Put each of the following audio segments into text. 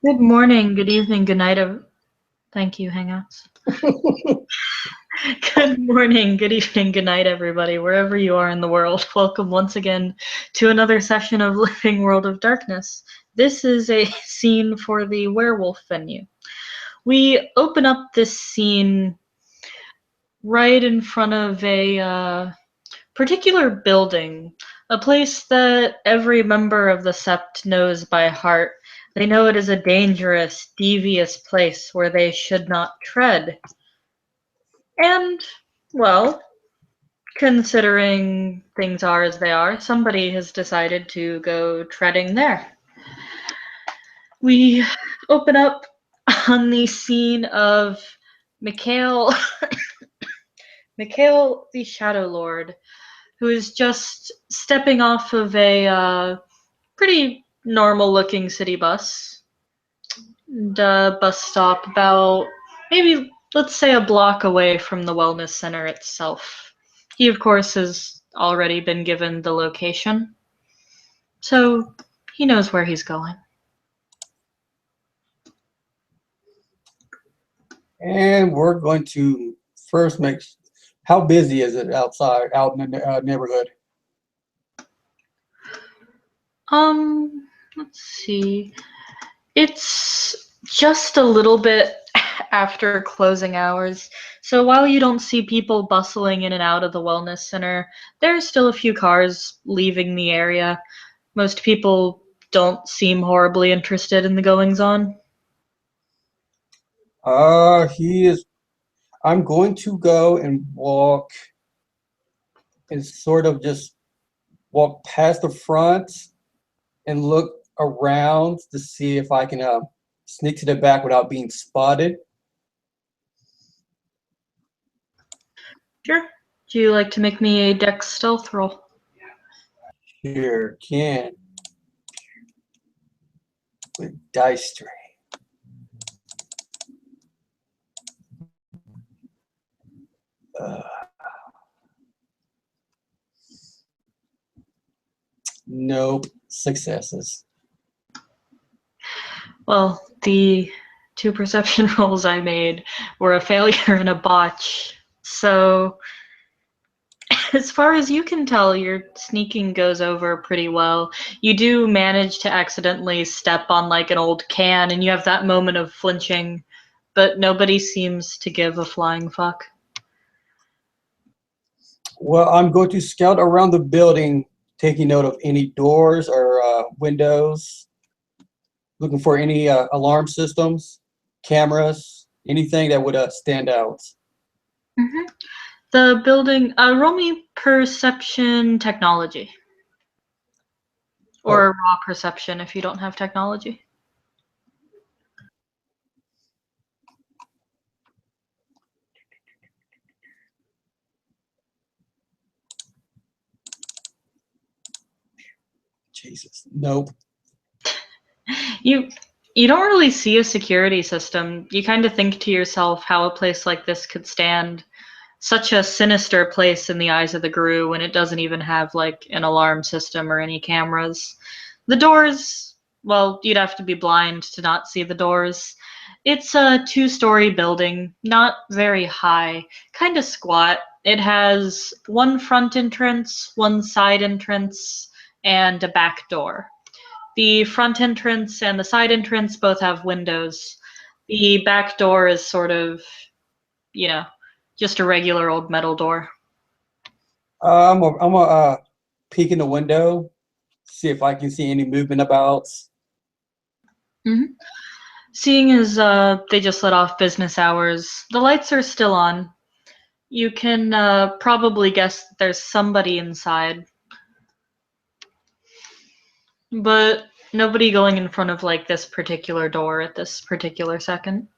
Good morning, good evening, good night. Thank you, Hangouts. Good morning, good evening, good night, everybody, wherever you are in the world. Welcome once again to another session of Living World of Darkness. This is a scene for the werewolf venue. We open up this scene right in front of a particular building, a place that every member of the Sept knows by heart. They know it is a dangerous, devious place where they should not tread. And, well, considering things are as they are, somebody has decided to go treading there. We open up on the scene of Mikhail, Mikhail the Shadow Lord, who is just stepping off of a pretty normal looking city bus. The bus stop about maybe, let's say, a block away from the wellness center itself. He, of course, has already been given the location, so he knows where he's going. And we're going to first make, how busy is it outside, out in the neighborhood? Let's see. It's just a little bit after closing hours. So while you don't see people bustling in and out of the wellness center, there's still a few cars leaving the area. Most people don't seem horribly interested in the goings on. He is, I'm going to go and walk and sort of just walk past the front and look around to see if I can sneak to the back without being spotted. Sure. Do you like to make me a dex stealth roll? Here, can with dice tray. Uh, nope, successes. Well, the two perception rolls I made were a failure and a botch. So, as far as you can tell, your sneaking goes over pretty well. You do manage to accidentally step on like an old can, and you have that moment of flinching, but nobody seems to give a flying fuck. Well, I'm going to scout around the building, taking note of any doors or windows, looking for any alarm systems, cameras, anything that would stand out. Mm-hmm. The building, roll me perception technology. Oh, Or raw perception if you don't have technology. Jesus. Nope. You you don't really see a security system. You kind of think to yourself how a place like this could stand such a sinister place in the eyes of the Gru when it doesn't even have like an alarm system or any cameras. The doors, well, you'd have to be blind to not see the doors. It's a two-story building, not very high, kind of squat. It has one front entrance, one side entrance, and a back door. The front entrance and the side entrance both have windows. The back door is sort of, you know, just a regular old metal door. I'm gonna peek in the window, see if I can see any movement about. Mm-hmm. Seeing as they just let off business hours, the lights are still on. You can probably guess that there's somebody inside, but nobody going in front of like this particular door at this particular second.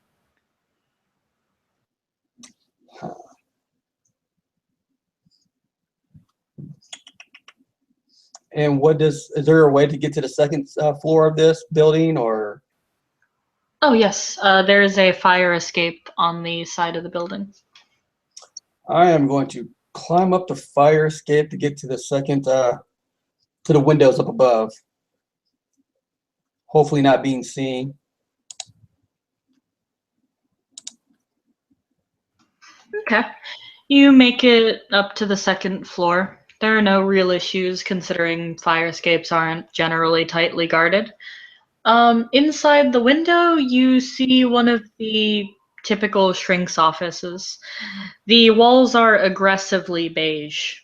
And is there a way to get to the second floor of this building or? Oh yes, there is a fire escape on the side of the building. I am going to climb up the fire escape to get to the second, to the windows up above. Hopefully not being seen. Okay. You make it up to the second floor. There are no real issues considering fire escapes aren't generally tightly guarded. Inside the window, you see one of the typical shrink's offices. The walls are aggressively beige.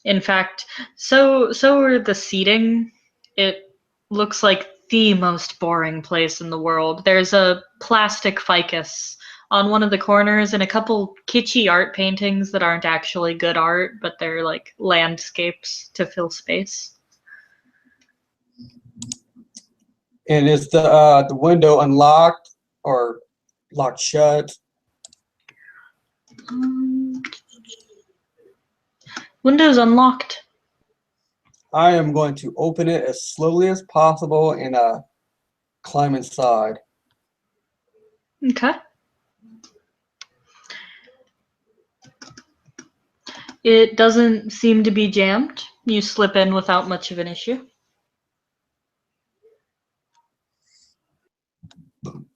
In fact, so are the seating. It looks like the most boring place in the world. There's a plastic ficus on one of the corners and a couple kitschy art paintings that aren't actually good art, but they're like landscapes to fill space. And is the window unlocked or locked shut? Um, Windows unlocked. I am going to open it as slowly as possible and climb inside. Okay. It doesn't seem to be jammed. You slip in without much of an issue.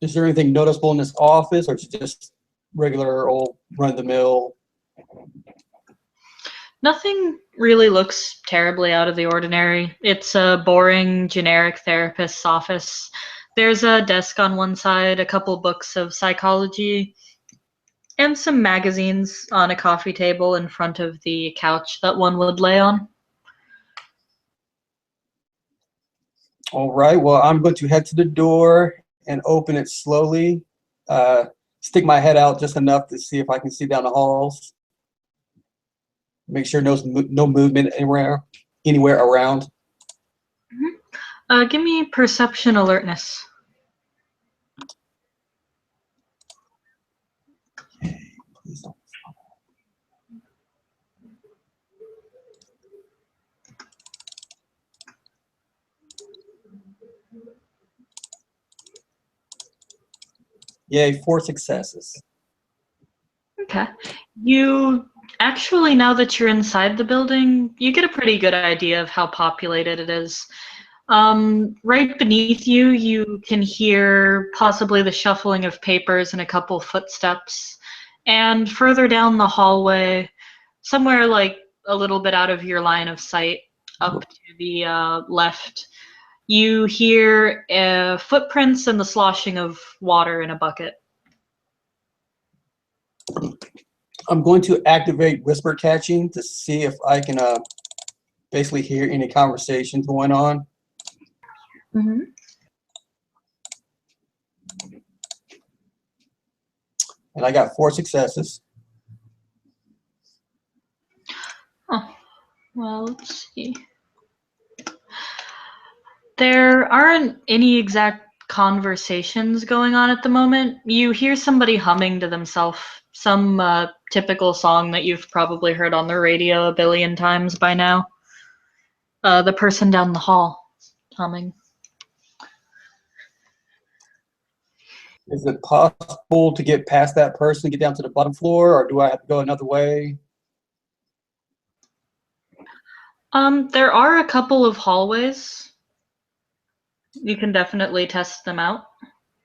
Is there anything noticeable in this office, or is it just regular old run-of-the-mill? Nothing really looks terribly out of the ordinary. It's a boring, generic therapist's office. There's a desk on one side, a couple books of psychology, and some magazines on a coffee table in front of the couch that one would lay on. All right, well, I'm going to head to the door and open it slowly. Stick my head out just enough to see if I can see down the halls. Make sure no movement anywhere around. Give me perception alertness. Please don't. Yay, 4 successes. Okay. You actually, now that you're inside the building, you get a pretty good idea of how populated it is. Right beneath you, you can hear possibly the shuffling of papers and a couple footsteps. And further down the hallway, somewhere like a little bit out of your line of sight, up to the left, you hear footprints and the sloshing of water in a bucket. I'm going to activate whisper catching to see if I can basically hear any conversations going on. Mm-hmm. And I got 4 successes. Oh, well, let's see. There aren't any exact conversations going on at the moment. You hear somebody humming to themselves, some typical song that you've probably heard on the radio a billion times by now. The person down the hall humming. Is it possible to get past that person, get down to the bottom floor, or do I have to go another way? There are a couple of hallways. You can definitely test them out.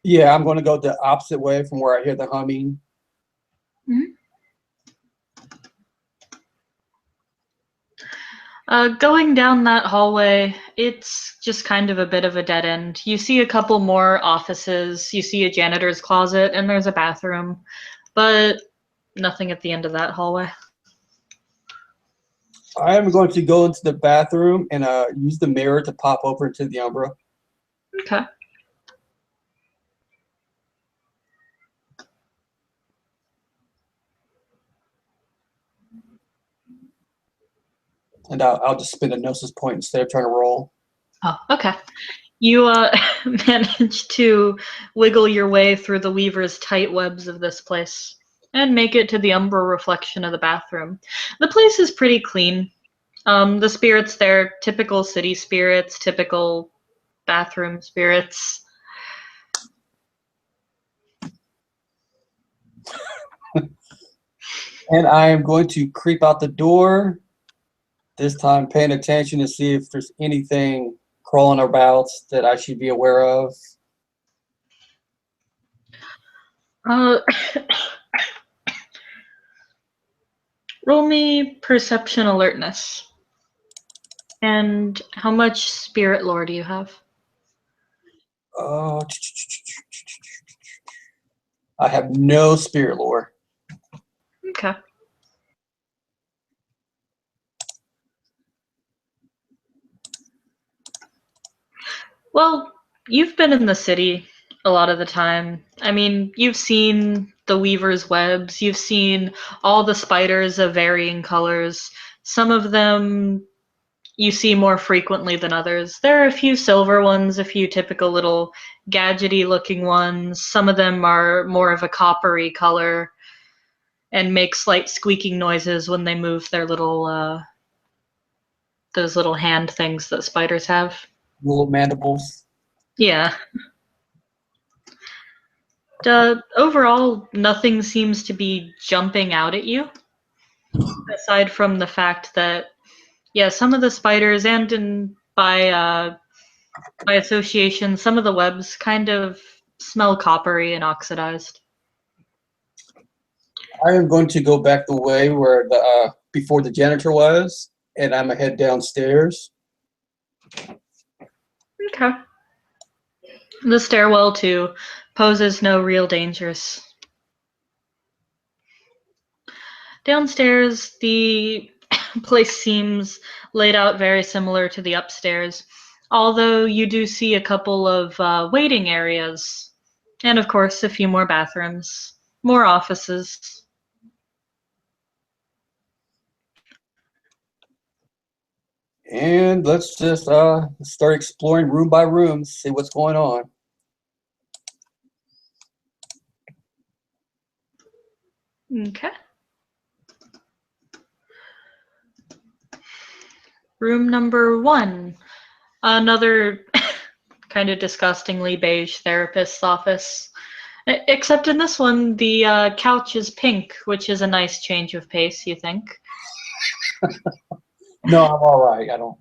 Yeah, I'm going to go the opposite way from where I hear the humming. Mm-hmm. Going down that hallway, it's just kind of a bit of a dead end. You see a couple more offices, you see a janitor's closet, and there's a bathroom, but nothing at the end of that hallway. I am going to go into the bathroom and use the mirror to pop over into the Umbra. Okay. And I'll just spin a gnosis point instead of trying to roll. Oh, okay. You manage to wiggle your way through the weaver's tight webs of this place and make it to the umbra reflection of the bathroom. The place is pretty clean. The spirits there, typical city spirits, typical bathroom spirits. And I am going to creep out the door, this time paying attention to see if there's anything crawling about that I should be aware of. Uh, Roll me perception alertness. And how much spirit lore do you have? I have no spirit lore. Okay. Well, you've been in the city a lot of the time. I mean, you've seen the weaver's webs, you've seen all the spiders of varying colors. Some of them you see more frequently than others. There are a few silver ones, a few typical little gadgety looking ones. Some of them are more of a coppery color and make slight squeaking noises when they move their little those little hand things that spiders have. Little mandibles. Yeah. Overall, nothing seems to be jumping out at you, aside from the fact that, yeah, some of the spiders and by association, some of the webs kind of smell coppery and oxidized. I am going to go back the way where the before the janitor was, and I'm gonna head downstairs. Okay. The stairwell, too, poses no real dangers. Downstairs, the place seems laid out very similar to the upstairs, although you do see a couple of waiting areas, and of course, a few more bathrooms, more offices. And let's just start exploring room by room, see what's going on. Okay. Room number 1. Another kind of disgustingly beige therapist's office. Except in this one, the couch is pink, which is a nice change of pace, you think? No, I'm all right. I don't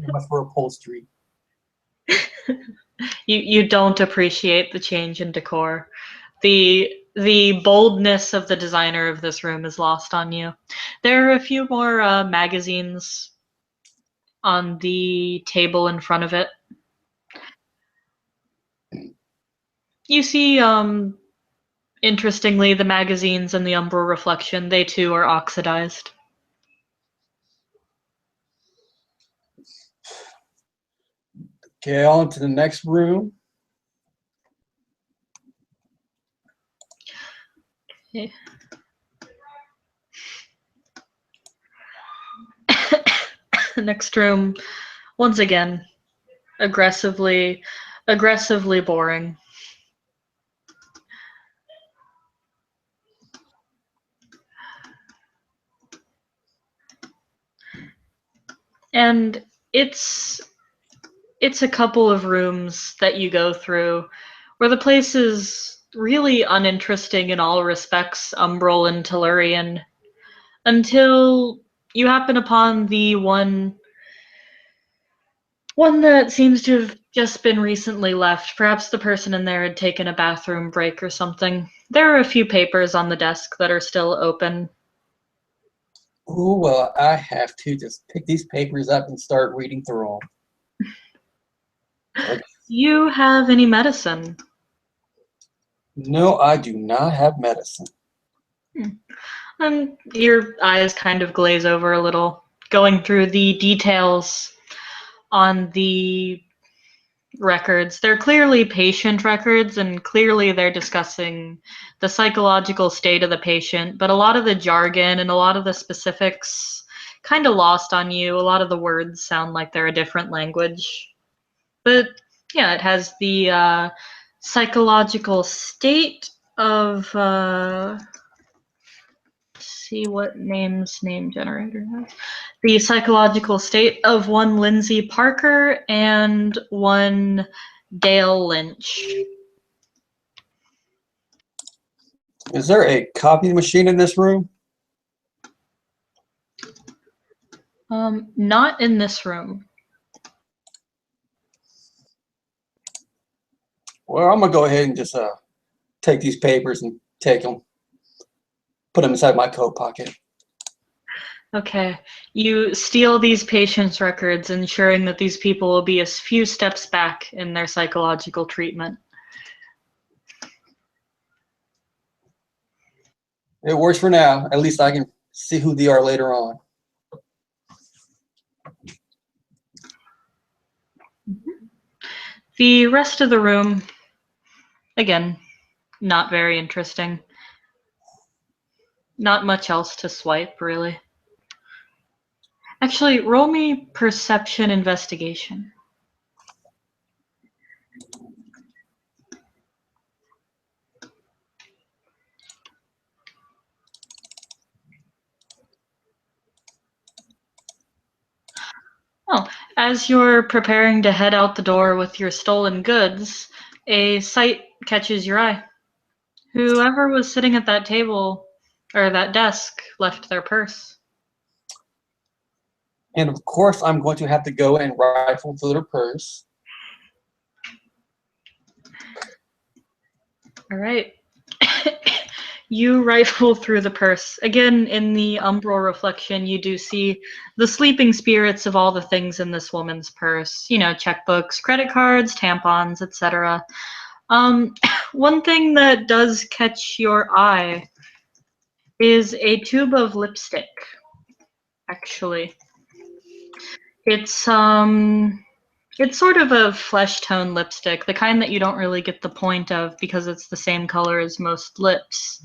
much for upholstery. You don't appreciate the change in decor. The boldness of the designer of this room is lost on you. There are a few more magazines on the table in front of it. You see, interestingly, the magazines and the umbral reflection, they too are oxidized. Okay, on to the next room. The next room, once again, aggressively boring. And it's a couple of rooms that you go through where the place is really uninteresting in all respects, umbral and Tellurian, until you happen upon the one that seems to have just been recently left. Perhaps the person in there had taken a bathroom break or something. There are a few papers on the desk that are still open. Oh, well, I have to just pick these papers up and start reading through them. Do you have any medicine? No, I do not have medicine. And your eyes kind of glaze over a little, going through the details on the records. They're clearly patient records, and clearly they're discussing the psychological state of the patient, but a lot of the jargon and a lot of the specifics kind of lost on you. A lot of the words sound like they're a different language. But yeah, it has the psychological state of see what name generator has. The psychological state of one Lindsay Parker and one Dale Lynch. Is there a copy machine in this room? Not in this room. Well, I'm gonna go ahead and just take these papers and take them, put them inside my coat pocket. Okay. You steal these patients' records, ensuring that these people will be a few steps back in their psychological treatment. It works for now. At least I can see who they are later on. The rest of the room, again, not very interesting. Not much else to swipe, really. Actually, roll me perception investigation. Oh, as you're preparing to head out the door with your stolen goods, a sight catches your eye. Whoever was sitting at that table or that desk left their purse. And of course, I'm going to have to go and rifle through their purse. All right. You rifle through the purse. Again, in the umbral reflection, you do see the sleeping spirits of all the things in this woman's purse. You know, checkbooks, credit cards, tampons, etc. One thing that does catch your eye is a tube of lipstick, actually. It's sort of a flesh tone lipstick, the kind that you don't really get the point of because it's the same color as most lips.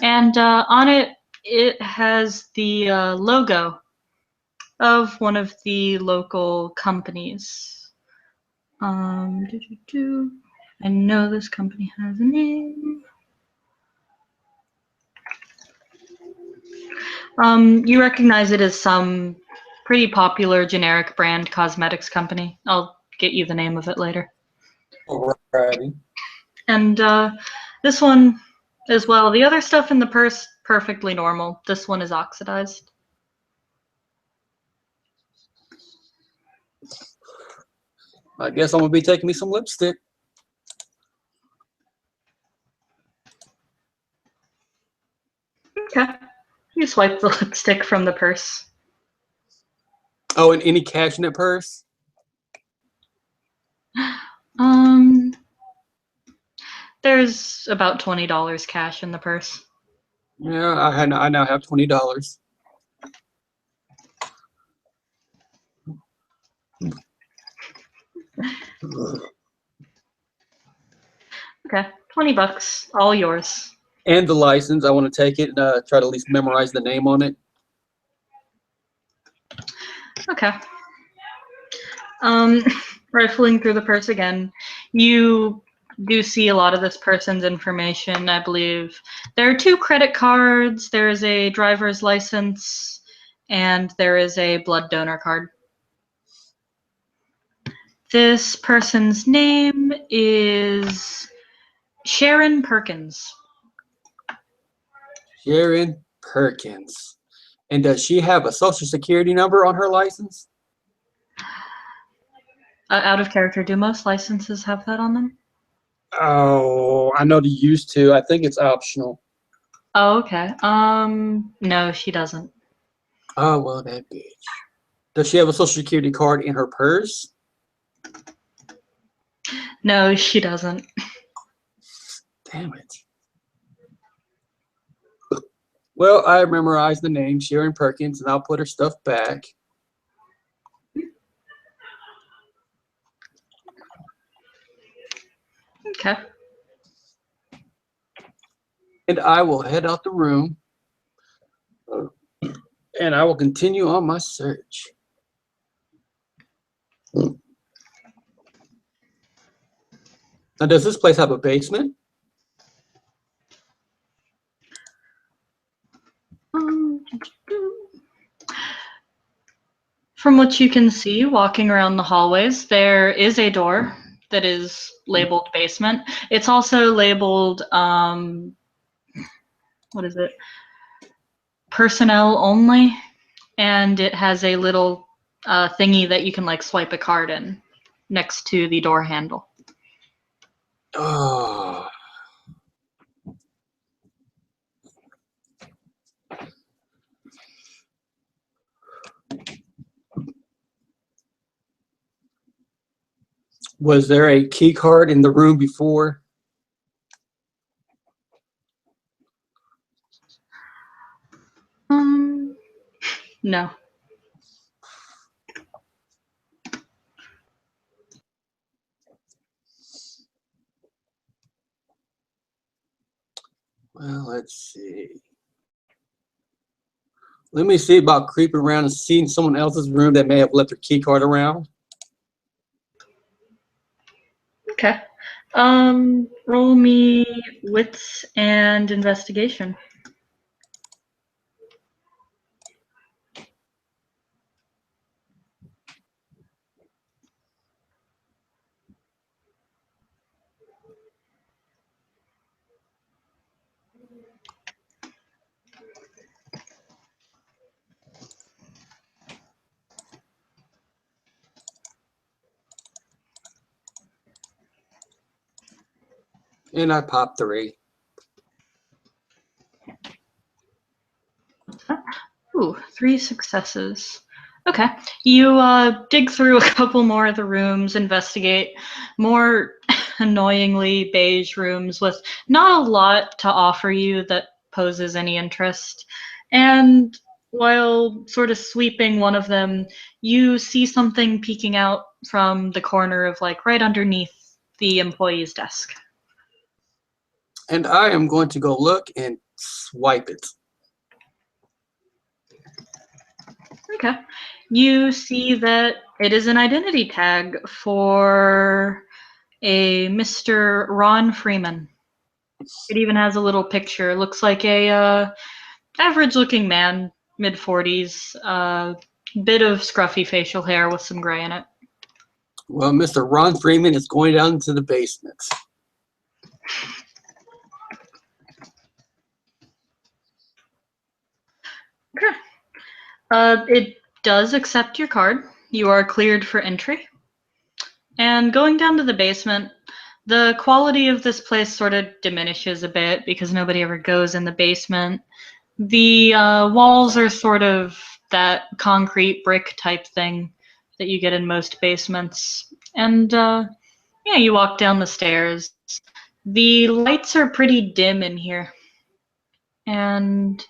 And on it, it has the logo of one of the local companies. I know this company has a name. You recognize it as some pretty popular generic brand cosmetics company. I'll get you the name of it later. Alrighty. And this one as well. The other stuff in the purse, perfectly normal. This one is oxidized. I guess I'm gonna be taking me some lipstick. Okay. You swipe the lipstick from the purse. Oh, and any cash in that purse? There's about $20 cash in the purse. Yeah, I now have $20. Okay, $20, all yours. And the license, I want to take it and try to at least memorize the name on it. Okay. Rifling through the purse again, you do see a lot of this person's information, I believe. There are 2 credit cards, there is a driver's license, and there is a blood donor card. This person's name is Sharon Perkins. Sharon Perkins. And does she have a social security number on her license? Out of character, do most licenses have that on them? Oh, I know they used to. I think it's optional. Oh, okay. No, she doesn't. Oh, well, that bitch. Does she have a social security card in her purse? No, she doesn't. Damn it. Well, I memorized the name, Sharon Perkins, and I'll put her stuff back. Okay. And I will head out the room. And I will continue on my search. Now, does this place have a basement? From what you can see, walking around the hallways, there is a door that is labeled basement. It's also labeled, what is it? Personnel only, and it has a little thingy that you can like swipe a card in next to the door handle. Oh. Was there a key card in the room before? No. Well, let's see. Let me see about creeping around and seeing someone else's room that may have left their key card around. Okay. Roll me wits and investigation. And I popped 3. Ooh, 3 successes. Okay. You dig through a couple more of the rooms, investigate more annoyingly beige rooms with not a lot to offer you that poses any interest. And while sort of sweeping one of them, you see something peeking out from the corner of like right underneath the employee's desk. And I am going to go look and swipe it. Okay. You see that it is an identity tag for a Mr. Ron Freeman. It even has a little picture. Looks like a average-looking man, mid-40s, bit of scruffy facial hair with some gray in it. Well, Mr. Ron Freeman is going down into the basement. Okay. It does accept your card. You are cleared for entry. And going down to the basement, the quality of this place sort of diminishes a bit because nobody ever goes in the basement. The walls are sort of that concrete brick type thing that you get in most basements. And yeah, you walk down the stairs. The lights are pretty dim in here. And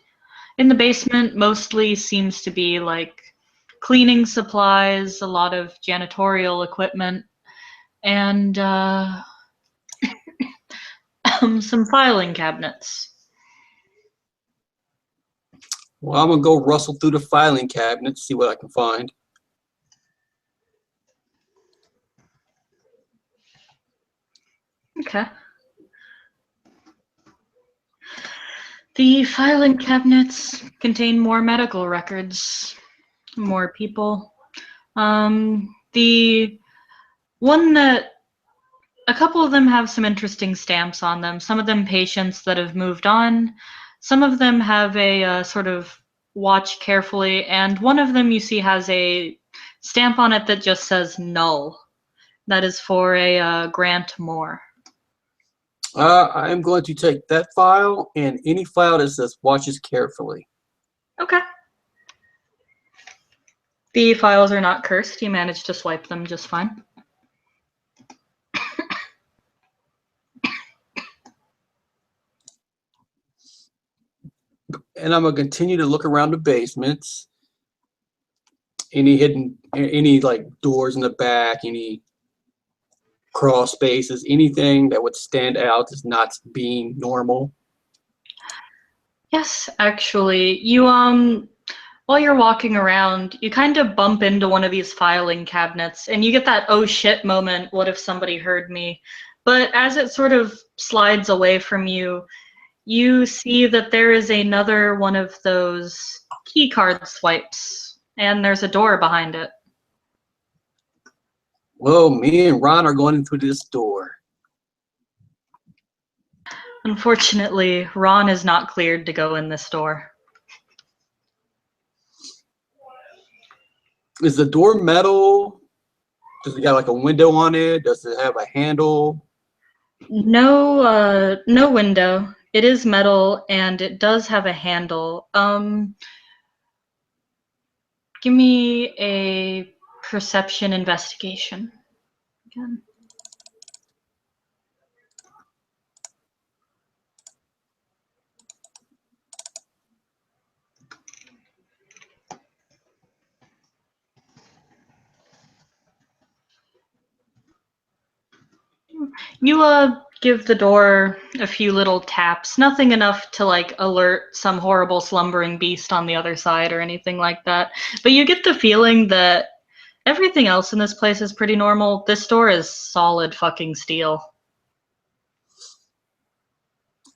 in the basement, mostly seems to be like cleaning supplies, a lot of janitorial equipment, and some filing cabinets. Well, I'm going to go rustle through the filing cabinet, see what I can find. Okay. The filing cabinets contain more medical records, more people. The one that a couple of them have some interesting stamps on them. Some of them patients that have moved on. Some of them have a sort of watch carefully, and one of them you see has a stamp on it that just says null. That is for a Grant Moore. I am going to take that file and any file that says watches carefully. Okay. The files are not cursed. You managed to swipe them just fine. And I'm going to continue to look around the basements. Any like doors in the back, any crawl spaces, anything that would stand out as not being normal. Yes, actually, you while you're walking around, you kind of bump into one of these filing cabinets and you get that oh shit moment, what if somebody heard me? But as it sort of slides away from you, you see that there is another one of those key card swipes and there's a door behind it. Well, me and Ron are going into this door. Unfortunately, Ron is not cleared to go in this door. Is the door metal? Does it got like a window on it? Does it have a handle? No, no window. It is metal and it does have a handle. Give me a perception investigation again. You give the door a few little taps, nothing enough to like alert some horrible slumbering beast on the other side or anything like that. But you get the feeling that everything else in this place is pretty normal. This door is solid fucking steel.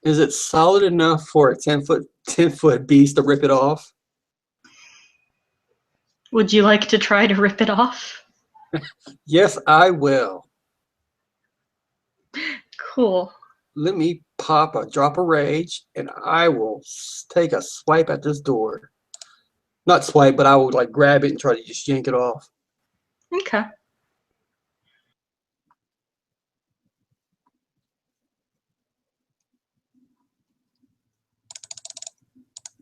Is it solid enough for a 10-foot beast to rip it off? Would you like to try to rip it off? Yes, I will. Cool. Let me pop a drop of rage, and I will take a swipe at this door. Not swipe, but I will like grab it and try to just yank it off. Okay.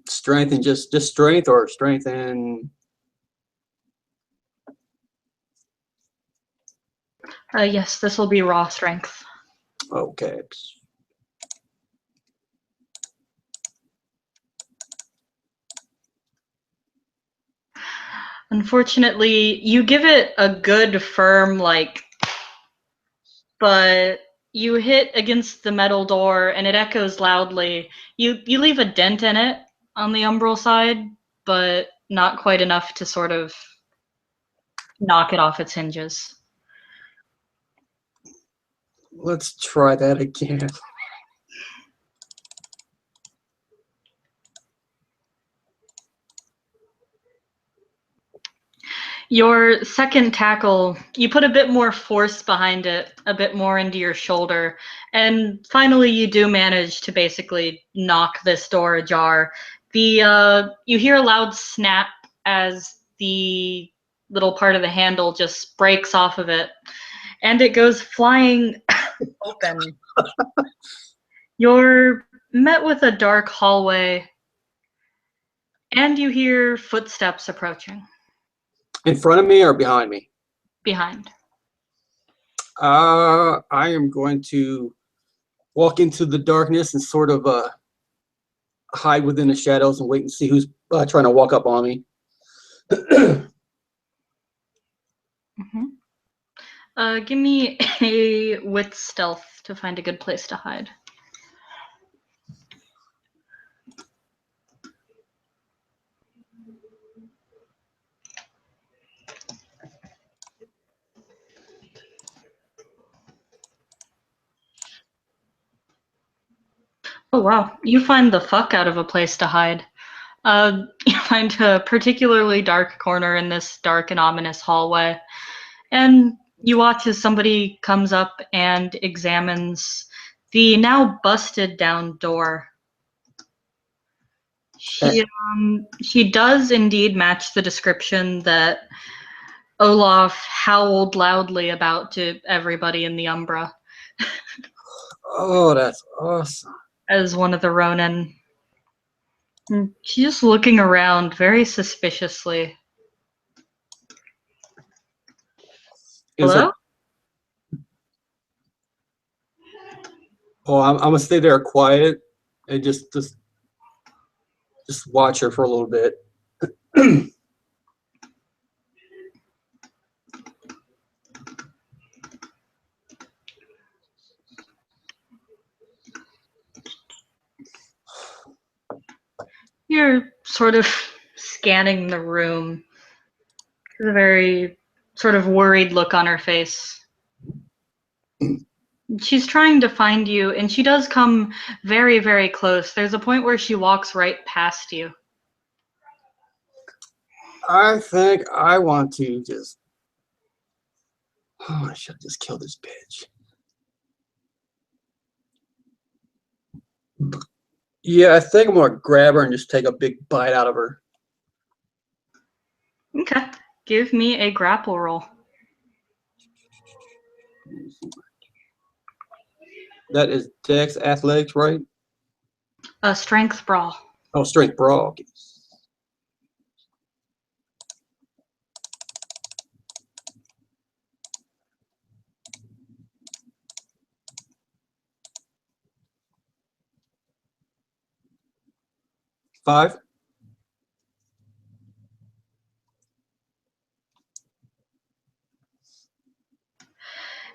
Strength and just strength, or strength and Yes, this will be raw strength. okay. Unfortunately, you give it a good firm like, but you hit against the metal door and it echoes loudly. You leave a dent in it on the umbral side, but not quite enough to sort of knock it off its hinges. Let's try that again. Your second tackle, you put a bit more force behind it, a bit more into your shoulder, and finally you do manage to basically knock this door ajar. You hear a loud snap as the little part of the handle just breaks off of it, and it goes flying open. You're met with a dark hallway, and you hear footsteps approaching In front of me or behind me? behind. I am going to walk into the darkness and sort of hide within the shadows and wait and see who's trying to walk up on me. Give me a wit stealth to find a good place to hide. Oh wow, you find the fuck out of a place to hide. You find a particularly dark corner in this dark and ominous hallway, and you watch as somebody comes up and examines the now busted down door. She does indeed match the description that Olaf howled loudly about to everybody in the Umbra Oh, that's awesome. as one of the Ronin. She's just looking around very suspiciously. Is her? Hello? Oh, I'm gonna stay there quiet and just watch her for a little bit. You're sort of scanning the room. There's a very sort of worried look on her face. She's trying to find you, and she does come very, very close. There's a point where she walks right past you. I think I want to just. Oh, I should just kill this bitch. Yeah, I think I'm gonna grab her and just take a big bite out of her. Okay. Give me a grapple roll. That is Dex Athletics, right? A strength brawl. Oh, Strength Brawl. Okay. Five.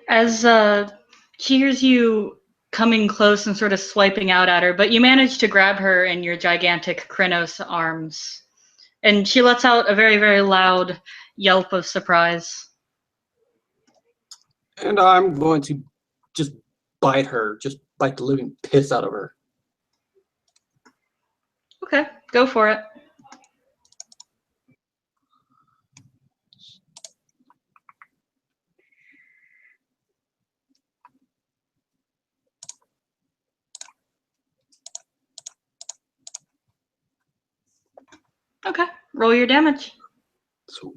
As She hears you coming close and sort of swiping out at her, but you manage to grab her in your gigantic Krynos arms. And she lets out a very, very loud yelp of surprise. And I'm going to just bite her, just bite the living piss out of her. Okay, go for it. Okay, roll your damage. So,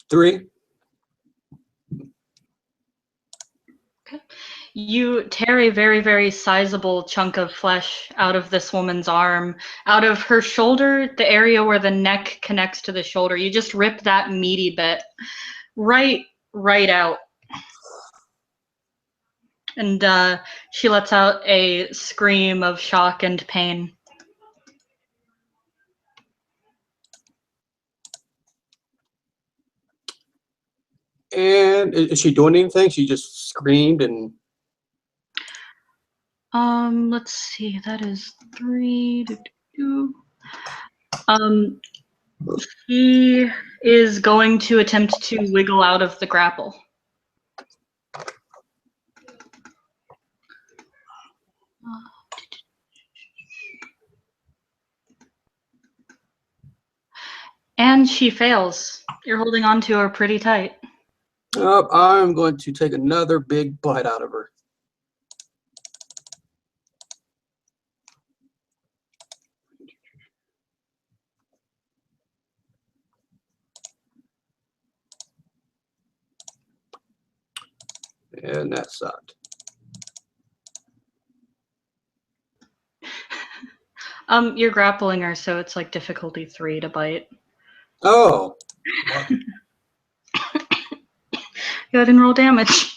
3. Okay. You tear a very, very sizable chunk of flesh out of this woman's arm, out of her shoulder, the area where the neck connects to the shoulder. You just rip that meaty bit right out. And she lets out a scream of shock and pain. And is she doing anything? She just screamed and. Let's see. That is 3. He is going to attempt to wiggle out of the grapple. And she fails. You're holding on to her pretty tight. I'm going to take another big bite out of her. And that sucked. You're grappling her, so it's like difficulty 3 to bite. Oh. Go ahead and roll damage.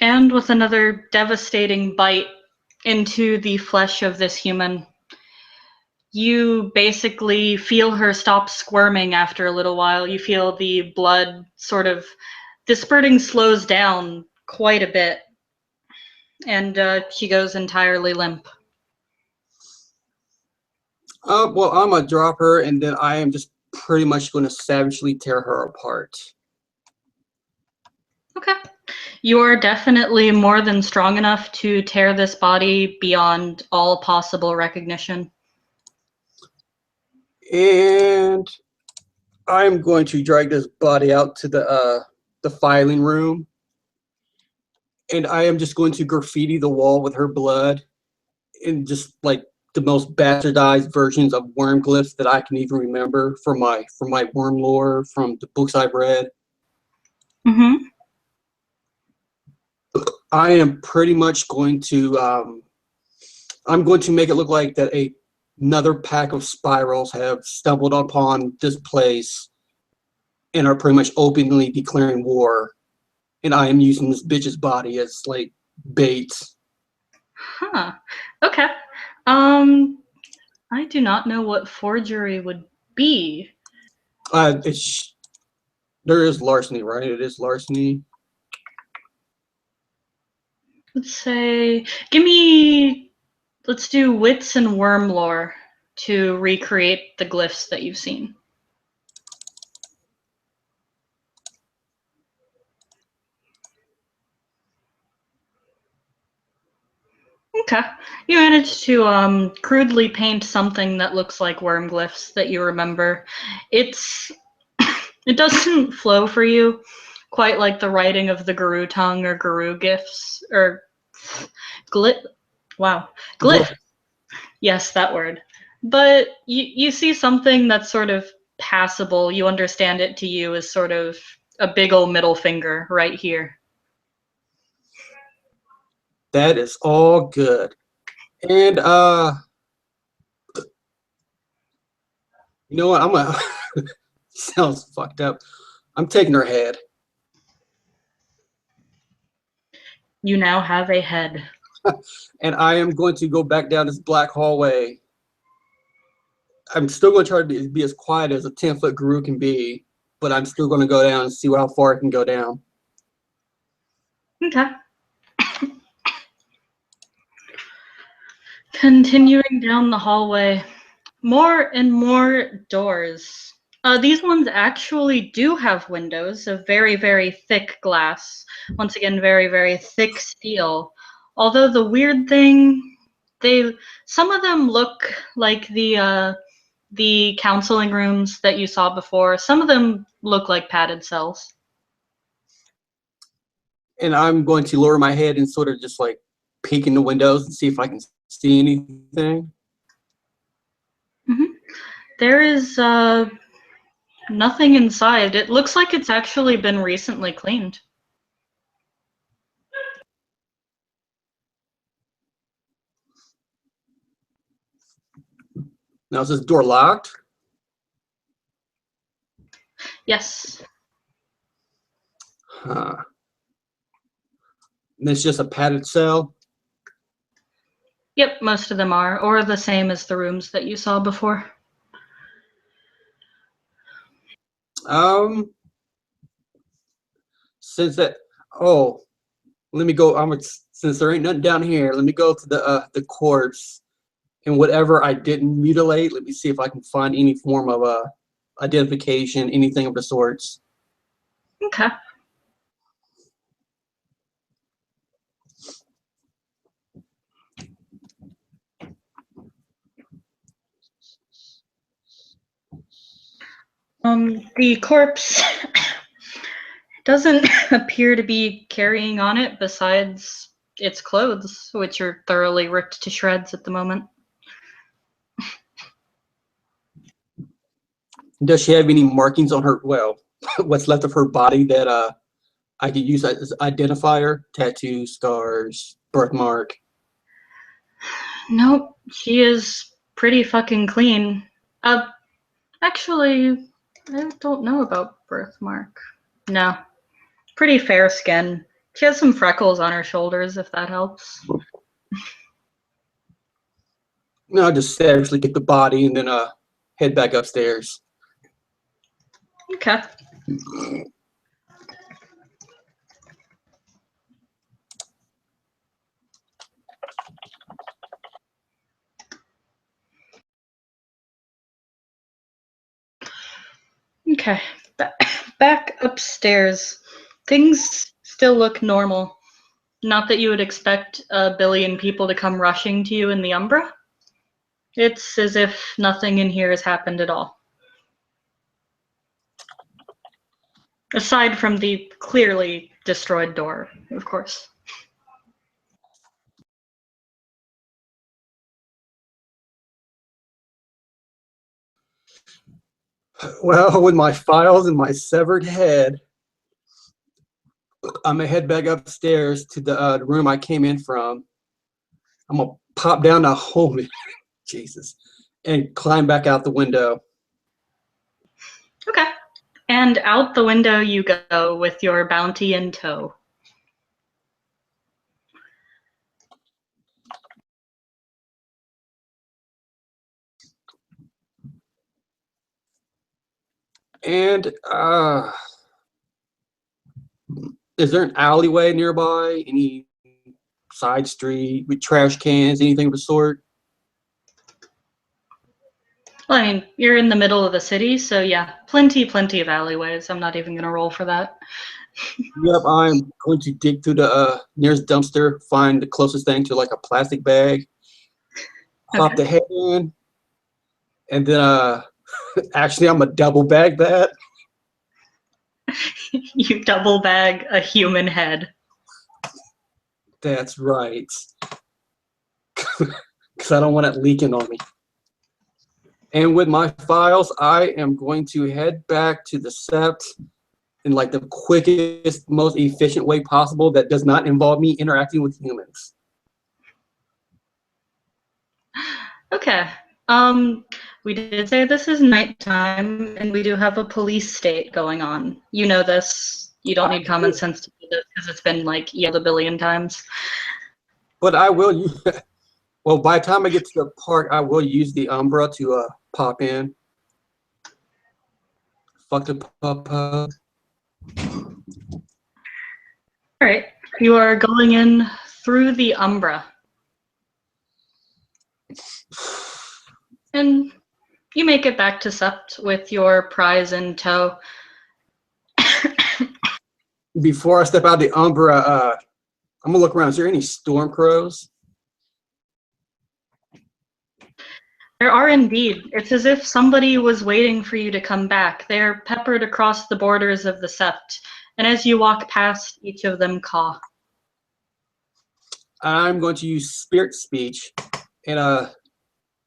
And with another devastating bite into the flesh of this human, you basically feel her stop squirming after a little while. You feel the blood sort of, the spurting slows down quite a bit, and she goes entirely limp. Well, I'm going to drop her, and then I am just pretty much going to savagely tear her apart. Okay. You are definitely more than strong enough to tear this body beyond all possible recognition. And I'm going to drag this body out to the filing room. And I am just going to graffiti the wall with her blood and just like the most bastardized versions of worm glyphs that I can even remember from my worm lore, from the books I've read. Mm-hmm. I am pretty much going to I'm going to make it look like that another pack of spirals have stumbled upon this place and are pretty much openly declaring war. And I am using this bitch's body as like bait. Huh. Okay. I do not know what forgery would be. There is larceny, right? It is larceny. Let's say, let's do wits and worm lore to recreate the glyphs that you've seen. Okay. Okay. You managed to crudely paint something that looks like worm glyphs that you remember. It's it doesn't flow for you quite like the writing of the Guru tongue or Guru glyphs or glyph. Wow, glyph. Yes, that word. But you see something that's sort of passable. You understand it to you as sort of a big old middle finger right here. That is all good. And you know what? I'm gonna sounds fucked up. I'm taking her head. You now have a head. And I am going to go back down this black hallway. I'm still going to try to be as quiet as a 10-foot guru can be, but I'm still going to go down and see how far I can go down. Okay. Continuing down the hallway, more and more doors. These ones actually do have windows of very, very thick glass. Once again, very, very thick steel. Although the weird thing, some of them look like the counseling rooms that you saw before. Some of them look like padded cells. And I'm going to lower my head and sort of just like peek in the windows and see if I can see anything. Mm-hmm. There is nothing inside. It looks like it's actually been recently cleaned. Now, is this door locked? Yes. Huh. And it's just a padded cell? Yep, most of them are, or the same as the rooms that you saw before. Since that, oh, let me go. Since there ain't nothing down here, let me go to the corpse and whatever I didn't mutilate. Let me see if I can find any form of identification, anything of the sorts. Okay. The corpse doesn't appear to be carrying on it besides its clothes, which are thoroughly ripped to shreds at the moment. Does she have any markings on her, well, what's left of her body that I could use as identifier? Tattoo, scars, birthmark? Nope, she is pretty fucking clean. Actually, I don't know about birthmark. No. Pretty fair skin. She has some freckles on her shoulders, if that helps. No, just savagely get the body and then head back upstairs. Okay. Okay. Back upstairs. Things still look normal. Not that you would expect a billion people to come rushing to you in the Umbra. It's as if nothing in here has happened at all. Aside from the clearly destroyed door, of course. Well, with my files and my severed head, I'm gonna head back upstairs to the room I came in from. I'm gonna pop down the hole, Jesus, and climb back out the window. Okay. And out the window you go with your bounty in tow. And is there an alleyway nearby? Any side street with trash cans, anything of the sort? Well, I mean, you're in the middle of the city, so yeah, plenty of alleyways. I'm not even gonna roll for that. Yep, I'm going to dig through the nearest dumpster, find the closest thing to like a plastic bag, pop Okay. the head in, and then actually I'm a double bag that. You double bag a human head. That's right. Because I don't want it leaking on me. And with my files, I am going to head back to the sept in like the quickest, most efficient way possible that does not involve me interacting with humans. Okay. We did say this is nighttime, and we do have a police state going on. You know this. You don't need common sense to do this because it's been like yelled a billion times. But I will use, well, by the time I get to the park, I will use the Umbra to pop in. Fuck the pop. All right. You are going in through the Umbra. And you make it back to Sept with your prize in tow. Before I step out the Umbra, I'm gonna look around. Is there any storm crows? There are indeed. It's as if somebody was waiting for you to come back. They're peppered across the borders of the Sept, and as you walk past, each of them caw. I'm going to use spirit speech and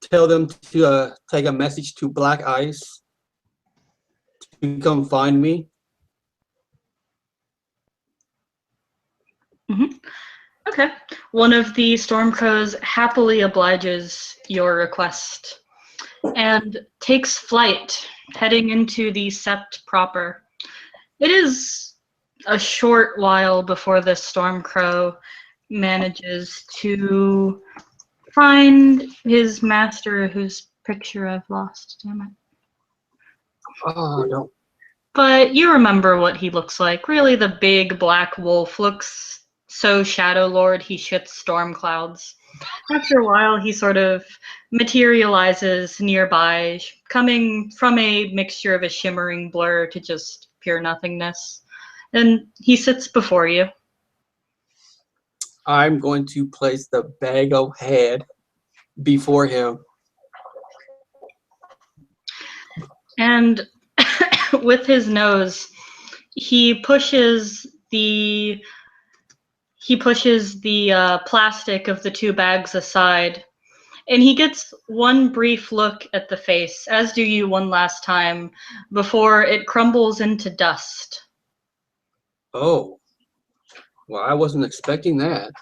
tell them to take a message to Black Ice to come find me. Mm-hmm. Okay. One of the storm crows happily obliges your request and takes flight, heading into the Sept proper. It is a short while before the storm crow manages to find his master, whose picture I've lost. Damn it. Oh, no. But you remember what he looks like. Really, the big black wolf looks so Shadow Lord he shits storm clouds. After a while, he sort of materializes nearby, coming from a mixture of a shimmering blur to just pure nothingness. And he sits before you. I'm going to place the bag of head before him. And with his nose, he pushes the plastic of the two bags aside, and he gets one brief look at the face, as do you one last time, before it crumbles into dust. Oh, well, I wasn't expecting that.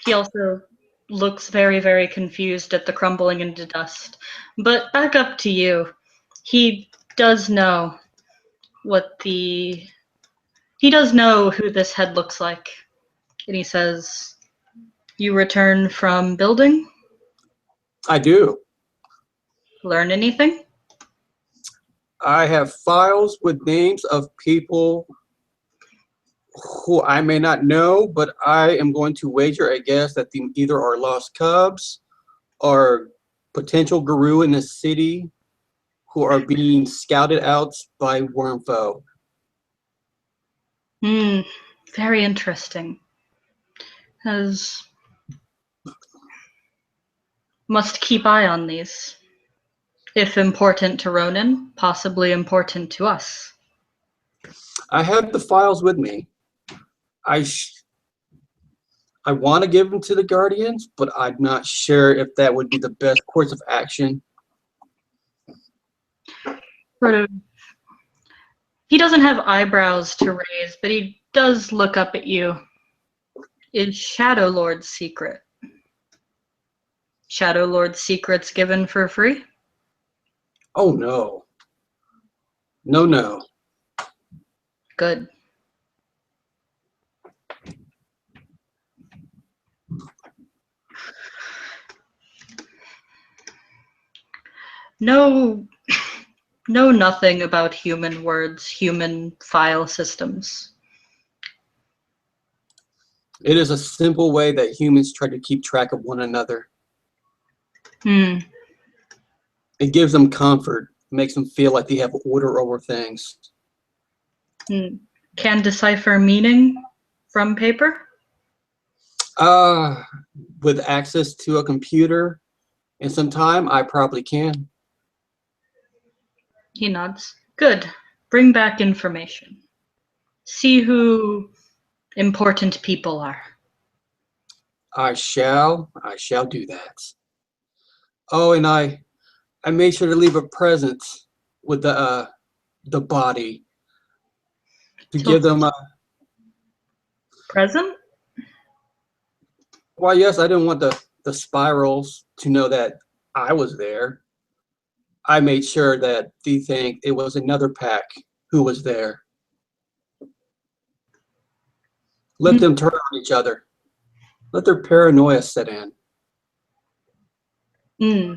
He also looks very, very confused at the crumbling into dust. But back up to you. He does know he does know who this head looks like. And he says, "You return from building? I do. Learn anything?" I have files with names of people who I may not know, but I am going to wager a guess that they either are lost cubs or potential guru in the city who are being scouted out by Wormfoe. Very interesting. As must keep eye on these. If important to Ronan, possibly important to us. I have the files with me. I want to give them to the Guardians, but I'm not sure if that would be the best course of action. Sort of. He doesn't have eyebrows to raise, but he does look up at you. Is Shadow Lord's secret? Shadow Lord's secrets given for free? Oh, no. No, no. Good. Know nothing about human words, human file systems. It is a simple way that humans try to keep track of one another. It gives them comfort, makes them feel like they have order over things. Can decipher meaning from paper? With access to a computer and some time, I probably can. He nods. Good. Bring back information. See who important people are. I shall do that. Oh, and I made sure to leave a present with the body to give them a. Present? Well, yes, I didn't want the spirals to know that I was there. I made sure that they think it was another pack who was there. Let them turn on each other. Let their paranoia set in.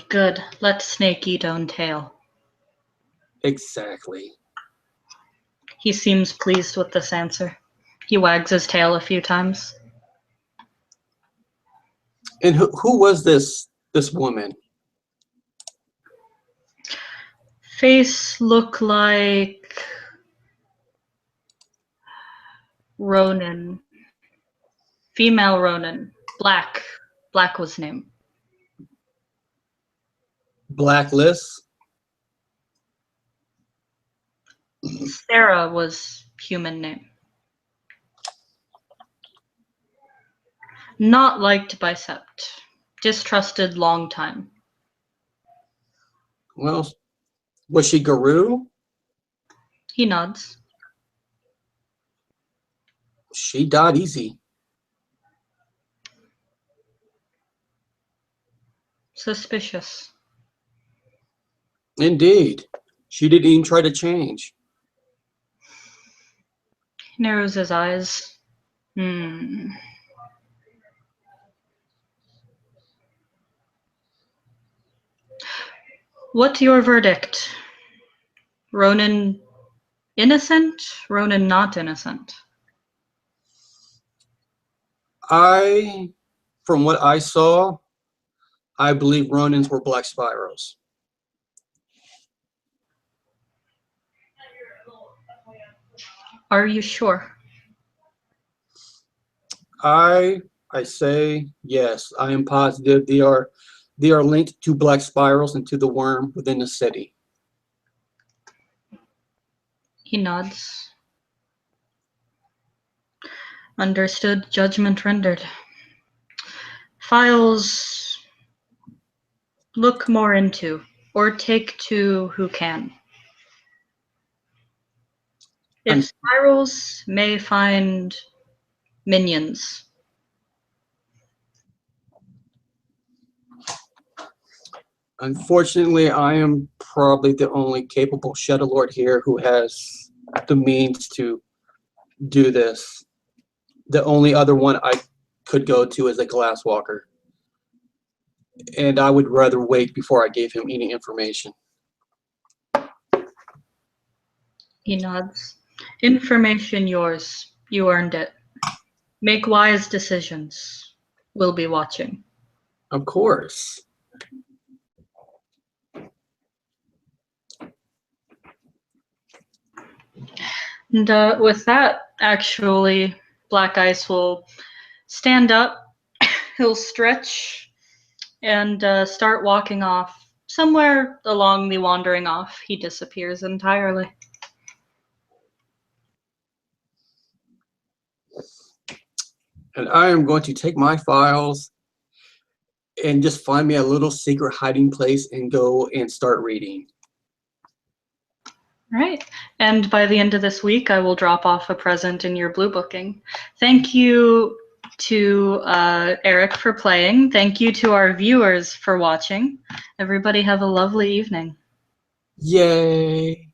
Good. Let snake eat own tail. Exactly. He seems pleased with this answer. He wags his tail a few times. And who was this woman? Face look like Ronin. Female Ronin. Black. Black was name. Blacklist? Sarah was human name. Not liked by Sept. Distrusted long time. Well, was she Guru? He nods. She died easy. Suspicious. Indeed. She didn't even try to change. He narrows his eyes. What's your verdict? Ronin innocent? Ronin not innocent? From what I saw, I believe Ronins were black spirals. Are you sure? I say yes. I am positive they are linked to black spirals and to the worm within the city. He nods. Understood. Judgment rendered. Files look more into, or take to who can. If spirals may find minions. Unfortunately, I am probably the only capable Shadow Lord here who has the means to do this. The only other one I could go to is a Glasswalker. And I would rather wait before I gave him any information. He nods. Information yours. You earned it. Make wise decisions. We'll be watching. Of course. And with that, actually, Black Ice will stand up. He'll stretch and start walking off. Somewhere along the wandering off, he disappears entirely. And I am going to take my files and just find me a little secret hiding place and go and start reading. All right. And by the end of this week, I will drop off a present in your blue booking. Thank you to Eric for playing. Thank you to our viewers for watching. Everybody have a lovely evening. Yay!